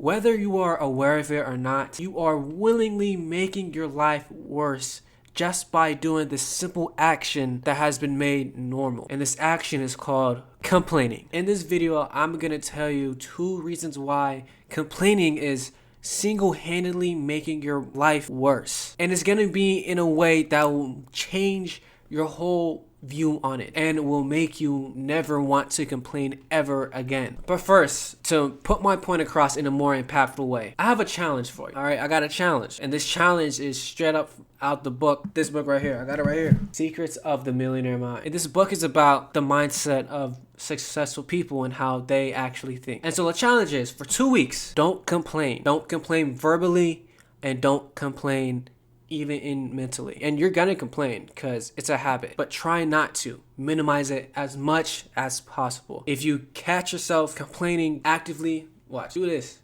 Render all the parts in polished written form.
Whether you are aware of it or not, you are willingly making your life worse just by doing this simple action that has been made normal. And this action is called complaining. In this video, I'm gonna tell you 2 reasons why complaining is single-handedly making your life worse. And it's gonna be in a way that will change your whole view on it and will make you never want to complain ever again. But first, to put my point across in a more impactful way, I have a challenge for you. All right, I got a challenge, and this challenge is straight up out the book. This book right here, I got it right here, Secrets of the Millionaire Mind. And this book is about the mindset of successful people and how they actually think. And so the challenge is, for 2 weeks, don't complain. Don't complain verbally, and don't complain even in mentally. And you're gonna complain because it's a habit, but try not to. Minimize it as much as possible. If you catch yourself complaining actively, watch, do this.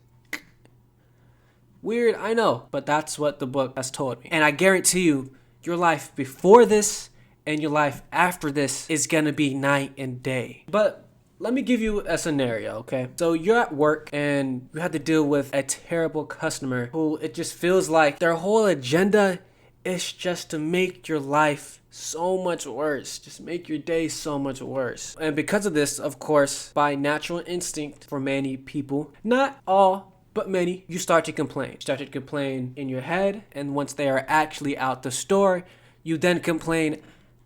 Weird, I know, but that's what the book has told me. And I guarantee you, your life before this and your life after this is gonna be night and day. But let me give you a scenario, okay? So you're at work and you have to deal with a terrible customer who it just feels like their whole agenda is just to make your life so much worse, just make your day so much worse. And because of this, of course, by natural instinct for many people, not all, but many, you start to complain. You start to complain in your head, and once they are actually out the store, you then complain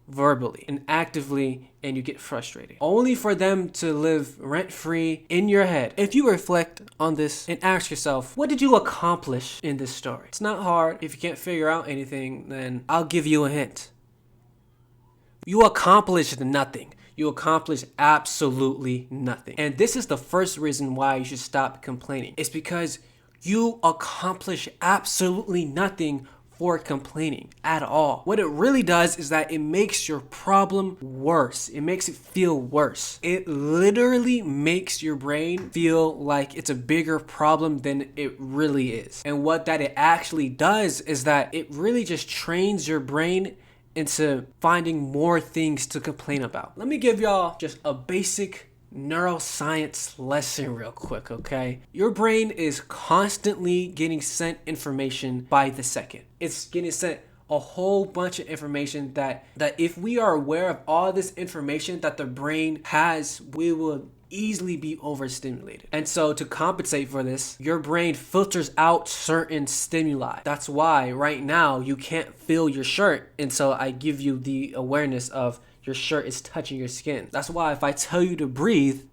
verbally and actively, and you get frustrated, only for them to live rent-free in your head. If you reflect on this and ask yourself, what did you accomplish in this story? It's not hard. If you can't figure out anything, then I'll give you a hint. You accomplished nothing. You accomplished absolutely nothing. And this is the first reason why you should stop complaining. It's because you accomplish absolutely nothing for complaining at all. What it really does is that it makes your problem worse. It makes it feel worse. It literally makes your brain feel like it's a bigger problem than it really is. And what that it actually does is that it really just trains your brain into finding more things to complain about. Let me give y'all just a basic neuroscience lesson real quick, okay? Your brain is constantly getting sent information by the second. It's getting sent a whole bunch of information that if we are aware of all this information that the brain has, we will easily be overstimulated. And so to compensate for this, your brain filters out certain stimuli. That's why right now you can't feel your shirt until I give you the awareness of your shirt is touching your skin. That's why if I tell you to breathe,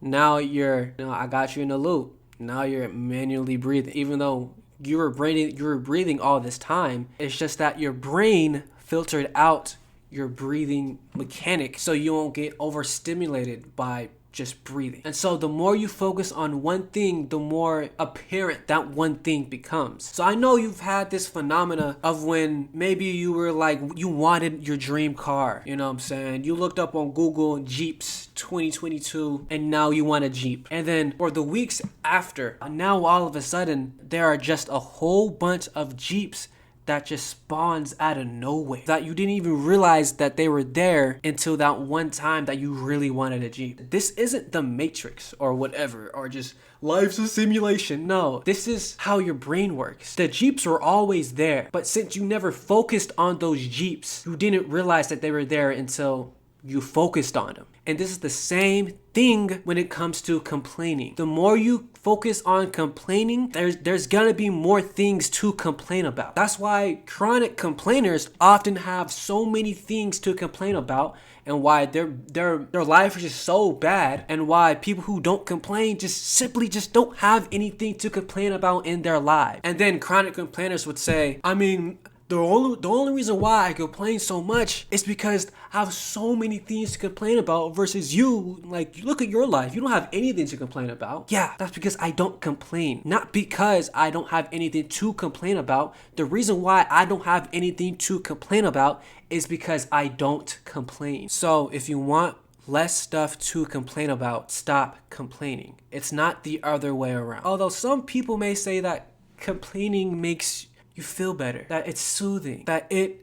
now I got you in the loop. Now you're manually breathing, even though you were breathing all this time. It's just that your brain filtered out your breathing mechanic so you won't get overstimulated by just breathing. And so the more you focus on one thing, the more apparent that one thing becomes. So I know you've had this phenomena of when maybe you were like, you wanted your dream car, you know what I'm saying? You looked up on Google Jeeps 2022 and now you want a Jeep. And then for the weeks after, now all of a sudden there are just a whole bunch of Jeeps that just spawns out of nowhere, that you didn't even realize that they were there until that one time that you really wanted a Jeep. This isn't the Matrix or whatever, or just life's a simulation. No, this is how your brain works. The Jeeps were always there, but since you never focused on those Jeeps, you didn't realize that they were there until you focused on them. And this is the same thing when it comes to complaining. The more you focus on complaining, there's gonna be more things to complain about. That's why chronic complainers often have so many things to complain about, and why their life is just so bad, and why people who don't complain just simply don't have anything to complain about in their life. And then chronic complainers would say, I mean, the only reason why I complain so much is because I have so many things to complain about versus you. Like, look at your life. You don't have anything to complain about. Yeah, that's because I don't complain. Not because I don't have anything to complain about. The reason why I don't have anything to complain about is because I don't complain. So if you want less stuff to complain about, stop complaining. It's not the other way around. Although some people may say that complaining makes you feel better, that it's soothing, that it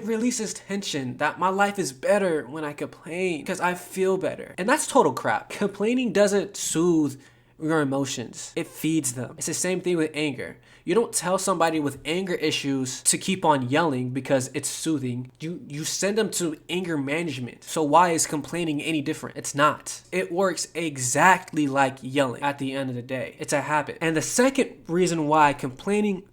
releases tension, that my life is better when I complain because I feel better. And that's total crap. Complaining doesn't soothe your emotions. It feeds them. It's the same thing with anger. You don't tell somebody with anger issues to keep on yelling because it's soothing. You send them to anger management. So why is complaining any different? It's not. It works exactly like yelling at the end of the day. It's a habit. And the second reason why complaining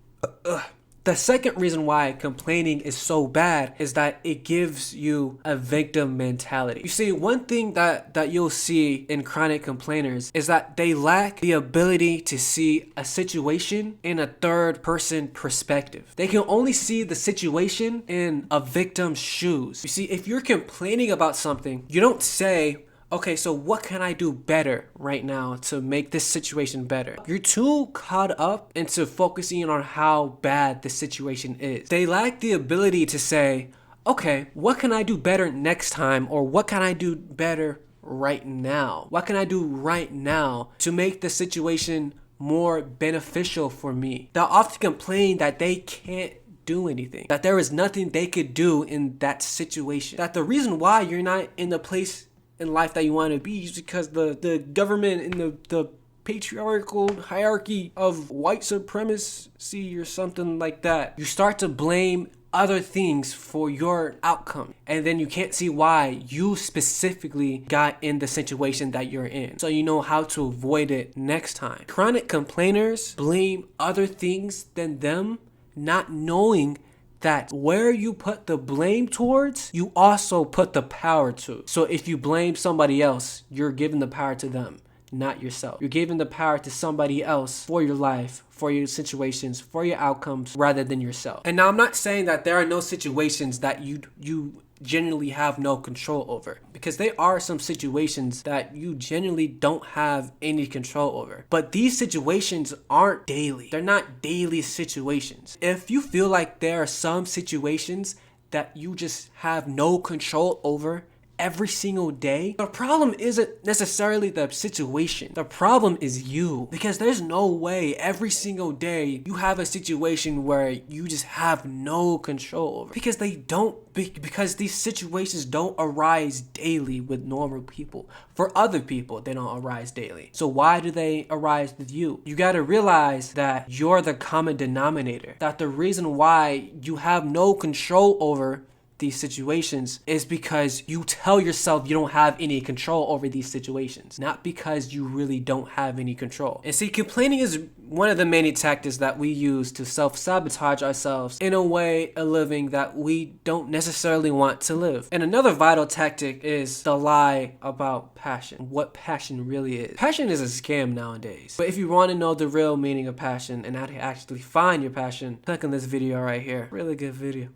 is so bad is that it gives you a victim mentality. You see, one thing that you'll see in chronic complainers is that they lack the ability to see a situation in a third person perspective. They can only see the situation in a victim's shoes. You see, if you're complaining about something, you don't say, okay, so what can I do better right now to make this situation better? You're too caught up into focusing on how bad the situation is. They lack the ability to say, okay, what can I do better next time? Or what can I do better right now? What can I do right now to make the situation more beneficial for me? They'll often complain that they can't do anything, that there is nothing they could do in that situation, that the reason why you're not in the place in life that you want to be is because the government and the patriarchal hierarchy of white supremacy or something like that. You start to blame other things for your outcome, and then you can't see why you specifically got in the situation that you're in, so you know how to avoid it next time. Chronic complainers blame other things than them, not knowing that where you put the blame towards, you also put the power to. So if you blame somebody else, you're giving the power to them, not yourself. You're giving the power to somebody else for your life, for your situations, for your outcomes, rather than yourself. And now I'm not saying that there are no situations that you genuinely have no control over, because there are some situations that you genuinely don't have any control over. But these situations aren't daily. They're not daily situations. If you feel like there are some situations that you just have no control over every single day, the problem isn't necessarily the situation. The problem is you, because there's no way every single day you have a situation where you just have no control over, because these situations don't arise daily with normal people. For other people, they don't arise daily. So why do they arise with you? You got to realize that you're the common denominator, that the reason why you have no control over these situations is because you tell yourself you don't have any control over these situations, not because you really don't have any control. And see, complaining is one of the many tactics that we use to self-sabotage ourselves in a way of living that we don't necessarily want to live. And another vital tactic is the lie about passion, what passion really is. Passion is a scam nowadays. But if you want to know the real meaning of passion and how to actually find your passion, click on this video right here. Really good video.